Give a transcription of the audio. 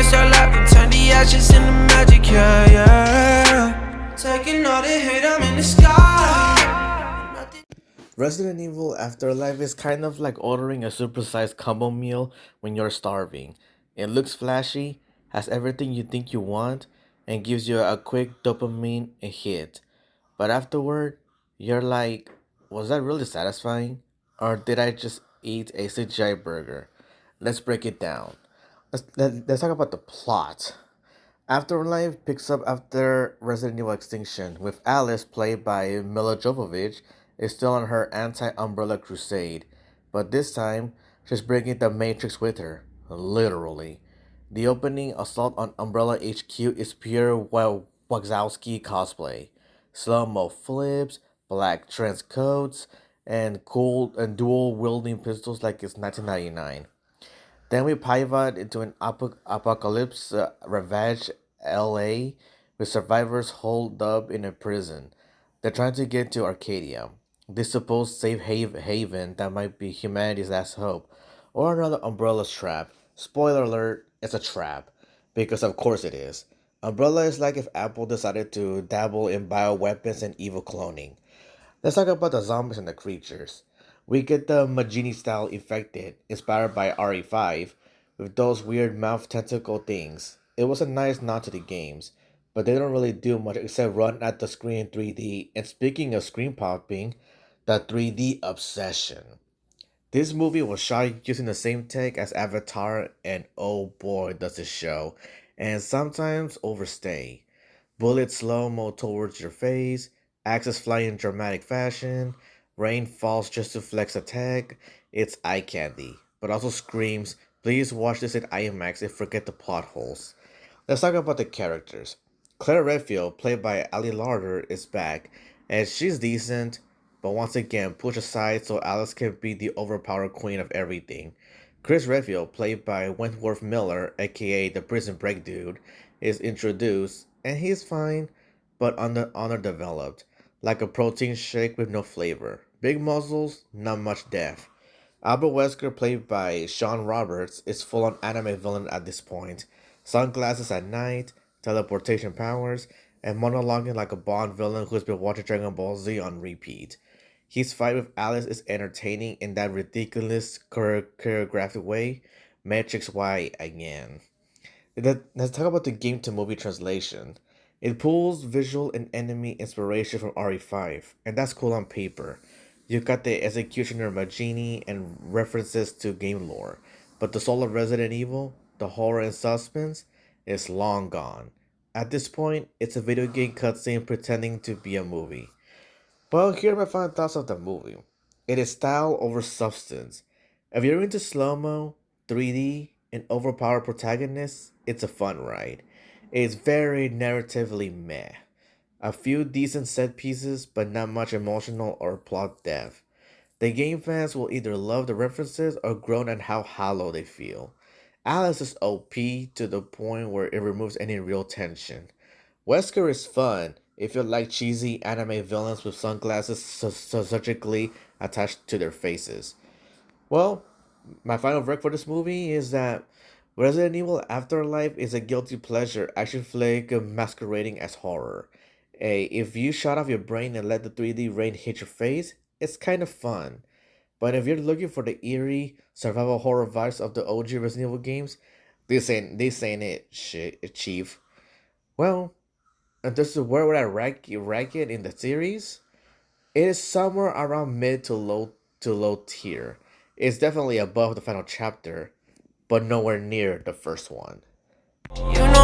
ice your life and turn the ashes into magic, yeah, yeah. Taking all the hate, I'm in the sky. Resident Evil Afterlife is kind of like ordering a supersized combo meal when you're starving. It looks flashy, has everything you think you want, and gives you a quick dopamine hit. But afterward, you're like, was that really satisfying? Or did I just eat a CGI burger? Let's break it down. Let's talk about the plot. Afterlife picks up after Resident Evil Extinction, with Alice, played by Milla Jovovich, is still on her anti-Umbrella crusade, but this time she's bringing the Matrix with her, literally. The opening assault on Umbrella HQ is pure Wazowski cosplay. Slow-mo flips, black trench coats, and cool and dual wielding pistols like it's 1999. Then we pivot into an apocalypse ravaged LA with survivors holed up in a prison. They're trying to get to Arcadia, this supposed safe haven that might be humanity's last hope, or another Umbrella's trap. Spoiler alert, it's a trap. Because of course it is. Umbrella is like if Apple decided to dabble in bioweapons and evil cloning. Let's talk about the zombies and the creatures. We get the Magini style infected, inspired by RE5, with those weird mouth tentacle things. It was a nice nod to the games, but they don't really do much except run at the screen in 3D. And speaking of screen popping, the 3D obsession. This movie was shot using the same tech as Avatar, and oh boy, does it show, and sometimes overstay. Bullets slow mo towards your face, axes fly in dramatic fashion, rain falls just to flex attack. It's eye candy, but also screams, please watch this in IMAX and forget the plot holes. Let's talk about the characters. Claire Redfield, played by Ali Larder, is back, and she's decent, but once again pushed aside so Alice can be the overpowered queen of everything. Chris Redfield, played by Wentworth Miller, aka the Prison Break dude, is introduced, and he's fine, but underdeveloped, like a protein shake with no flavor. Big muscles, not much depth. Albert Wesker, played by Sean Roberts, is full on anime villain at this point. Sunglasses at night, teleportation powers, and monologuing like a Bond villain who's been watching Dragon Ball Z on repeat. His fight with Alice is entertaining in that ridiculous choreographic way. Matrix Y again. Let's talk about the game to movie translation. It pulls visual and enemy inspiration from RE5, and that's cool on paper. You got the executioner Magini and references to game lore, but the soul of Resident Evil, the horror and suspense, is long gone. At this point, it's a video game cutscene pretending to be a movie. Well, here are my final thoughts of the movie. It is style over substance. If you're into slow mo, 3D, and overpowered protagonists, it's a fun ride. It's very narratively meh. A few decent set pieces, but not much emotional or plot depth. The game fans will either love the references or groan at how hollow they feel. Alice is OP to the point where it removes any real tension. Wesker is fun if you like cheesy anime villains with sunglasses surgically attached to their faces. Well, my final verdict for this movie is that Resident Evil Afterlife is a guilty pleasure action flick masquerading as horror. If you shut off your brain and let the 3D rain hit your face, it's kind of fun. But if you're looking for the eerie survival horror vibes of the OG Resident Evil games, this ain't it, shit, chief. Well, and this is where would I rank it in the series? It is somewhere around mid to low tier. It's definitely above the final chapter, but nowhere near the first one. You know